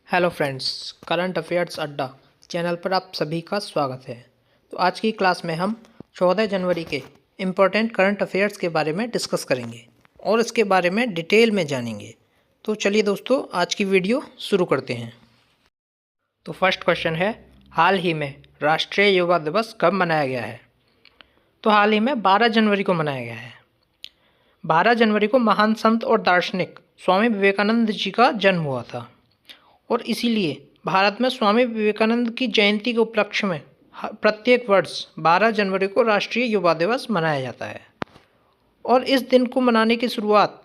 Hello friends, current affairs अड्डा channel पर आप सभी का स्वागत है। तो आज की क्लास में हम 14 जनवरी के इम्पोर्टेंट करंट अफेयर्स के बारे में डिस्कस करेंगे और इसके बारे में डिटेल में जानेंगे। तो चलिए दोस्तों, आज की वीडियो शुरू करते हैं। तो फर्स्ट क्वेश्चन है, हाल ही में राष्ट्रीय युवा दिवस कब मनाया गया है? तो हाल ही में 12 जनवरी को मनाया गया है। 12 जनवरी को महान संत और दार्शनिक स्वामी विवेकानंद जी का जन्म हुआ था और इसीलिए भारत में स्वामी विवेकानंद की जयंती के उपलक्ष्य में प्रत्येक वर्ष 12 जनवरी को राष्ट्रीय युवा दिवस मनाया जाता है और इस दिन को मनाने की शुरुआत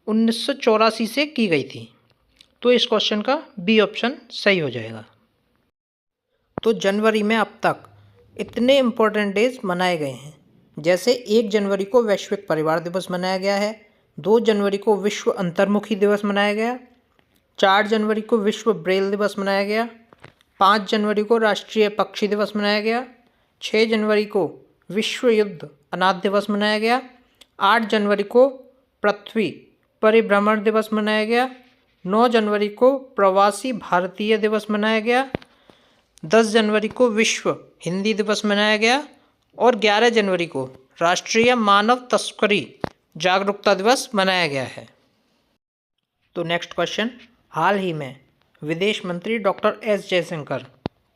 1984 से की गई थी। तो इस क्वेश्चन का बी ऑप्शन सही हो जाएगा। तो जनवरी में अब तक इतने इम्पोर्टेंट डेज मनाए गए हैं, जैसे 1 जनवरी को वैश्विक परिवार दिवस मनाया गया है, 2 जनवरी को विश्व अंतर्मुखी दिवस मनाया गया, 4 जनवरी को विश्व ब्रेल दिवस मनाया गया, 5 जनवरी को राष्ट्रीय पक्षी दिवस मनाया गया, 6 जनवरी को विश्व युद्ध अनाथ दिवस मनाया गया, 8 जनवरी को पृथ्वी परिभ्रमण दिवस मनाया गया, 9 जनवरी को प्रवासी भारतीय दिवस मनाया गया, 10 जनवरी को विश्व हिंदी दिवस मनाया गया और 11 जनवरी को राष्ट्रीय मानव तस्करी जागरूकता दिवस मनाया गया है। तो नेक्स्ट क्वेश्चन, हाल ही में विदेश मंत्री डॉक्टर एस जयशंकर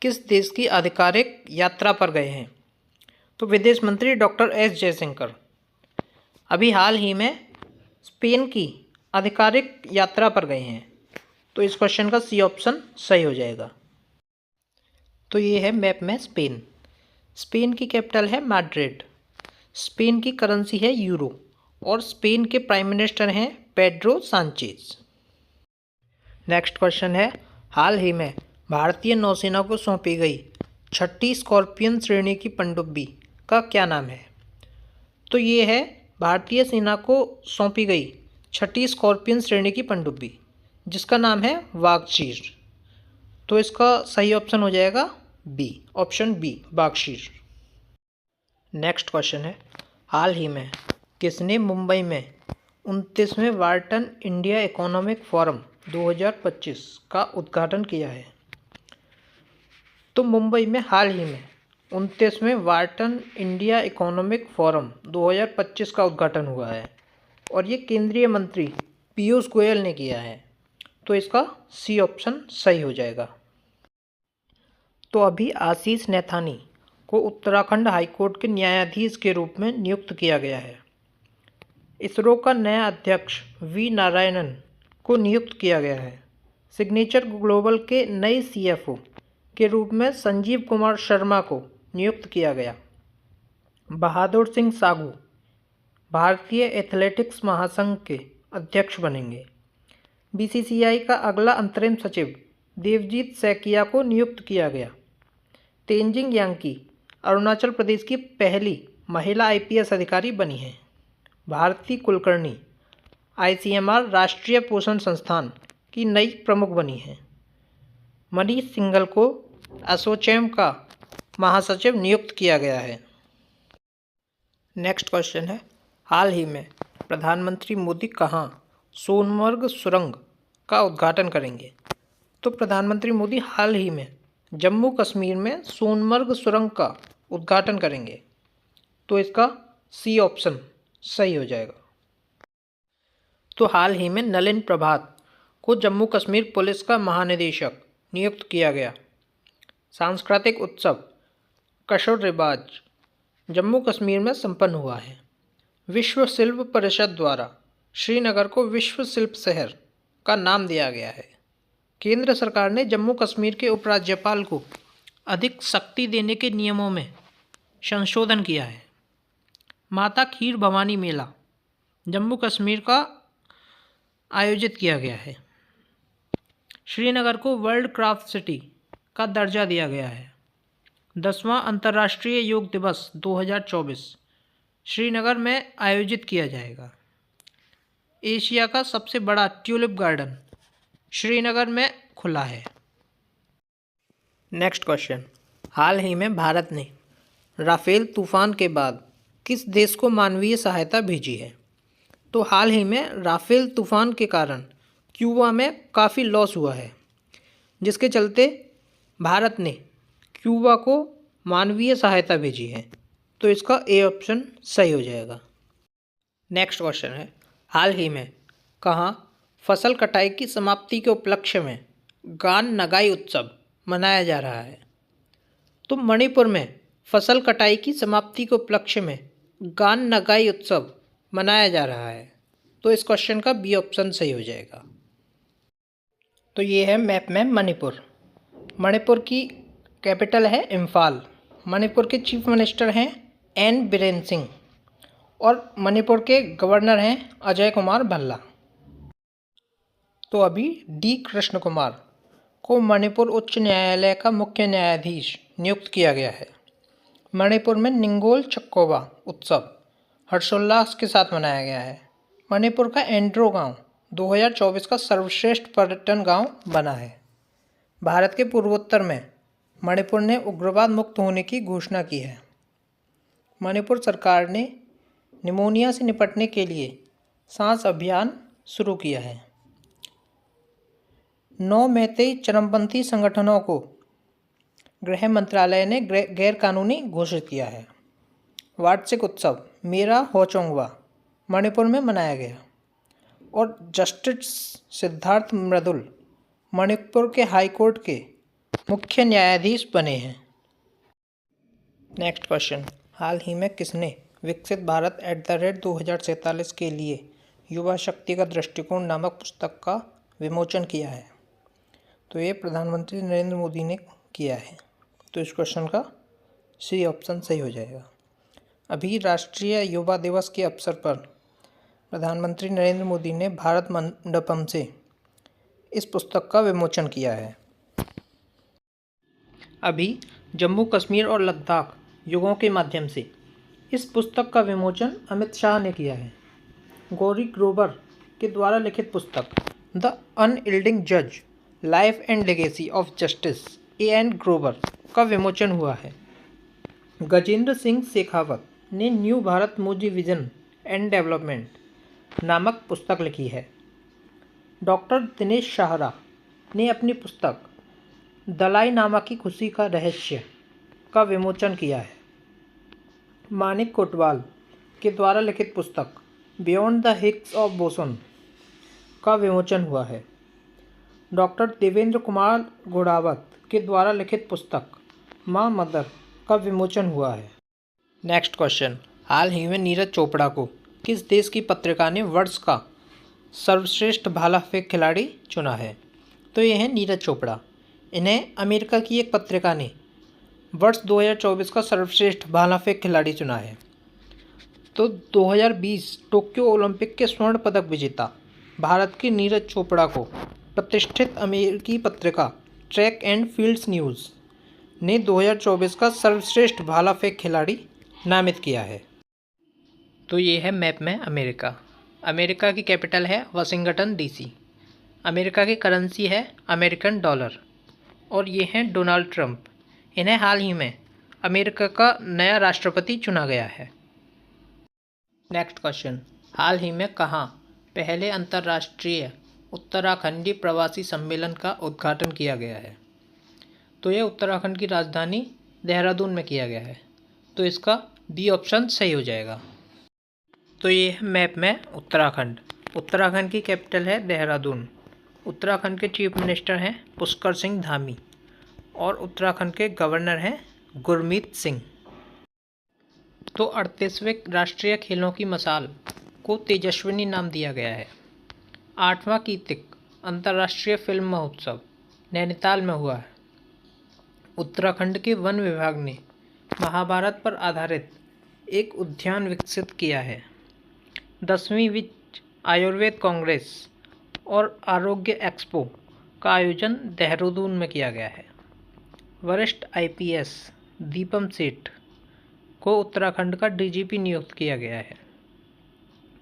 किस देश की आधिकारिक यात्रा पर गए हैं? तो विदेश मंत्री डॉक्टर एस जयशंकर अभी हाल ही में स्पेन की आधिकारिक यात्रा पर गए हैं। तो इस क्वेश्चन का सी ऑप्शन सही हो जाएगा। तो ये है मैप में स्पेन। स्पेन की कैपिटल है मैड्रिड, स्पेन की करेंसी है यूरो और स्पेन के प्राइम मिनिस्टर हैं पेड्रो सांचेज। नेक्स्ट क्वेश्चन है, हाल ही में भारतीय नौसेना को सौंपी गई 6ठी स्कॉर्पियन श्रेणी की पनडुब्बी का क्या नाम है? तो ये है भारतीय सेना को सौंपी गई 6ठी स्कॉर्पियन श्रेणी की पनडुब्बी, जिसका नाम है वागशीर। तो इसका सही ऑप्शन हो जाएगा B, option B, Vaghsheer. Next question है, हाल ही में किसने मुंबई में 29वें वार्टन इंडिया इकोनॉमिक फोरम 2025 का उद्घाटन किया है? तो मुंबई में हाल ही में 29वें वार्टन इंडिया इकोनॉमिक फोरम 2025 का उद्घाटन हुआ है और ये केंद्रीय मंत्री पीयूष गोयल ने किया है। तो इसका सी ऑप्शन सही हो जाएगा। तो अभी आशीष नैथानी को उत्तराखंड हाईकोर्ट के न्यायाधीश के रूप में नियुक्त किया गया है। इसरो का नया अध्यक्ष वी नारायणन को नियुक्त किया गया है। सिग्नेचर ग्लोबल के नए सीएफओ के रूप में संजीव कुमार शर्मा को नियुक्त किया गया। बहादुर सिंह सागू भारतीय एथलेटिक्स महासंघ के अध्यक्ष बनेंगे। बीसीसीआई का अगला अंतरिम सचिव देवजीत सैकिया को नियुक्त किया गया। तेंजिंग यांकी अरुणाचल प्रदेश की पहली महिला आईपीएस अधिकारी बनी हैं। भारती कुलकर्णी आईसीएमआर राष्ट्रीय पोषण संस्थान की नई प्रमुख बनी हैं। मनीष सिंघल को एसोचैम का महासचिव नियुक्त किया गया है। नेक्स्ट क्वेश्चन है, हाल ही में प्रधानमंत्री मोदी कहाँ सोनमर्ग सुरंग का उद्घाटन करेंगे? तो प्रधानमंत्री मोदी हाल ही में जम्मू कश्मीर में सोनमर्ग सुरंग का उद्घाटन करेंगे। तो इसका सी ऑप्शन सही हो जाएगा। तो हाल ही में नलिन प्रभात को जम्मू कश्मीर पुलिस का महानिदेशक नियुक्त किया गया। सांस्कृतिक उत्सव कशोर रिवाज जम्मू कश्मीर में संपन्न हुआ है। विश्व शिल्प परिषद द्वारा श्रीनगर को विश्व शिल्प शहर का नाम दिया गया है। केंद्र सरकार ने जम्मू कश्मीर के उपराज्यपाल को अधिक शक्ति देने के नियमों में संशोधन किया है। माता खीर भवानी मेला जम्मू कश्मीर का आयोजित किया गया है। श्रीनगर को वर्ल्ड क्राफ्ट सिटी का दर्जा दिया गया है। 10वां अंतर्राष्ट्रीय योग दिवस 2024 श्रीनगर में आयोजित किया जाएगा। एशिया का सबसे बड़ा ट्यूलिप गार्डन श्रीनगर में खुला है। नेक्स्ट क्वेश्चन, हाल ही में भारत ने राफेल तूफान के बाद किस देश को मानवीय सहायता भेजी है? तो हाल ही में राफेल तूफान के कारण क्यूबा में काफ़ी लॉस हुआ है। जिसके चलते भारत ने क्यूबा को मानवीय सहायता भेजी है। तो इसका ए ऑप्शन सही हो जाएगा। नेक्स्ट क्वेश्चन है, हाल ही में कहाँ फसल कटाई की समाप्ति के उपलक्ष्य में गान नगाई उत्सव मनाया जा रहा है? तो मणिपुर में फसल कटाई की समाप्ति के उपलक्ष्य में गान नगाई उत्सव मनाया जा रहा है। तो इस क्वेश्चन का बी ऑप्शन सही हो जाएगा। तो ये है मैप में मणिपुर। मणिपुर की कैपिटल है इम्फाल। मणिपुर के चीफ मिनिस्टर हैं एन बीरेन सिंह और मणिपुर के गवर्नर हैं अजय कुमार भल्ला। तो अभी डी कृष्ण कुमार को मणिपुर उच्च न्यायालय का मुख्य न्यायाधीश नियुक्त किया गया है। मणिपुर में निंगोल चक्कोबा उत्सव हर्षोल्लास के साथ मनाया गया है। मणिपुर का एंड्रो गांव 2024 का सर्वश्रेष्ठ पर्यटन गांव बना है। भारत के पूर्वोत्तर में मणिपुर ने उग्रवाद मुक्त होने की घोषणा की है। मणिपुर सरकार ने निमोनिया से निपटने के लिए सांस अभियान शुरू किया है। 9 मैतेई चरमपंथी संगठनों को गृह मंत्रालय ने गैरकानूनी घोषित किया है। वार्षिक उत्सव मेरा होचोंगवा मणिपुर में मनाया गया और जस्टिस सिद्धार्थ मृदुल मणिपुर के हाई कोर्ट के मुख्य न्यायाधीश बने हैं। नेक्स्ट क्वेश्चन, हाल ही में किसने विकसित भारत @ 2047 के लिए युवा शक्ति का दृष्टिकोण नामक पुस्तक का विमोचन किया है? तो ये प्रधानमंत्री नरेंद्र मोदी ने किया है। तो इस क्वेश्चन का सी ऑप्शन सही हो जाएगा। अभी राष्ट्रीय युवा दिवस के अवसर पर प्रधानमंत्री नरेंद्र मोदी ने भारत मंडपम से इस पुस्तक का विमोचन किया है। अभी जम्मू कश्मीर और लद्दाख युगों के माध्यम से इस पुस्तक का विमोचन अमित शाह ने किया है। गौरी ग्रोवर के द्वारा लिखित पुस्तक द अनयील्डिंग जज life and legacy of justice A.N. Grover का विमोचन हुआ है। गजेंद्र सिंह शेखावत ने new Bharat Modi vision and development नामक पुस्तक लिखी है। डॉक्टर दिनेश शाहरा ने अपनी पुस्तक दलाई नामा की खुशी का रहस्य का विमोचन किया है। मानिक कोटवाल के द्वारा लिखित पुस्तक beyond the Higgs of boson का विमोचन हुआ है। डॉक्टर देवेंद्र कुमार घोड़ावत के द्वारा लिखित पुस्तक माँ मदर का विमोचन हुआ है। नेक्स्ट क्वेश्चन, हाल ही में नीरज चोपड़ा को किस देश की पत्रिका ने वर्ष का सर्वश्रेष्ठ भाला फेंक खिलाड़ी चुना है? तो ये है नीरज चोपड़ा। इन्हें अमेरिका की एक पत्रिका ने वर्ष 2024 का सर्वश्रेष्ठ भाला फेंक खिलाड़ी चुना है। तो 2020 टोक्यो ओलंपिक के स्वर्ण पदक विजेता भारत के नीरज चोपड़ा को प्रतिष्ठित अमेरिकी पत्रिका ट्रैक एंड फील्ड्स न्यूज़ ने 2024 का सर्वश्रेष्ठ भाला फेंक खिलाड़ी नामित किया है। तो ये है मैप में अमेरिका। अमेरिका की कैपिटल है वाशिंगटन DC। अमेरिका की करेंसी है अमेरिकन डॉलर और ये हैं डोनाल्ड ट्रंप। इन्हें हाल ही में अमेरिका का नया राष्ट्रपति चुना गया है। नेक्स्ट क्वेश्चन, हाल ही में कहाँ पहले अंतर्राष्ट्रीय उत्तराखंडी प्रवासी सम्मेलन का उद्घाटन किया गया है? तो यह उत्तराखंड की राजधानी देहरादून में किया गया है। तो इसका बी ऑप्शन सही हो जाएगा। तो ये है मैप में उत्तराखंड। उत्तराखंड की कैपिटल है देहरादून। उत्तराखंड के चीफ मिनिस्टर हैं पुष्कर सिंह धामी और उत्तराखंड के गवर्नर हैं गुरमीत सिंह। तो 38वें राष्ट्रीय खेलों की मशाल को तेजस्विनी नाम दिया गया है। 8वां कीर्तिक अंतर्राष्ट्रीय फिल्म महोत्सव नैनीताल में हुआ है। उत्तराखंड के वन विभाग ने महाभारत पर आधारित एक उद्यान विकसित किया है। 10वीं विश्व आयुर्वेद कांग्रेस और आरोग्य एक्सपो का आयोजन देहरादून में किया गया है। वरिष्ठ IPS दीपम सेठ को उत्तराखंड का DGP नियुक्त किया गया है।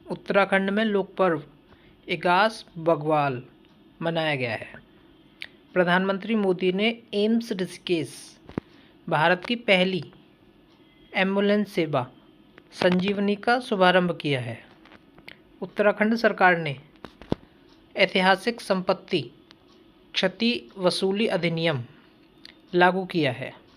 उत्तराखंड में लोक पर्व इगास बग्वाल मनाया गया है। प्रधानमंत्री मोदी ने एम्स ऋषिकेश भारत की पहली एम्बुलेंस सेवा संजीवनी का शुभारंभ किया है। उत्तराखंड सरकार ने ऐतिहासिक संपत्ति क्षति वसूली अधिनियम लागू किया है?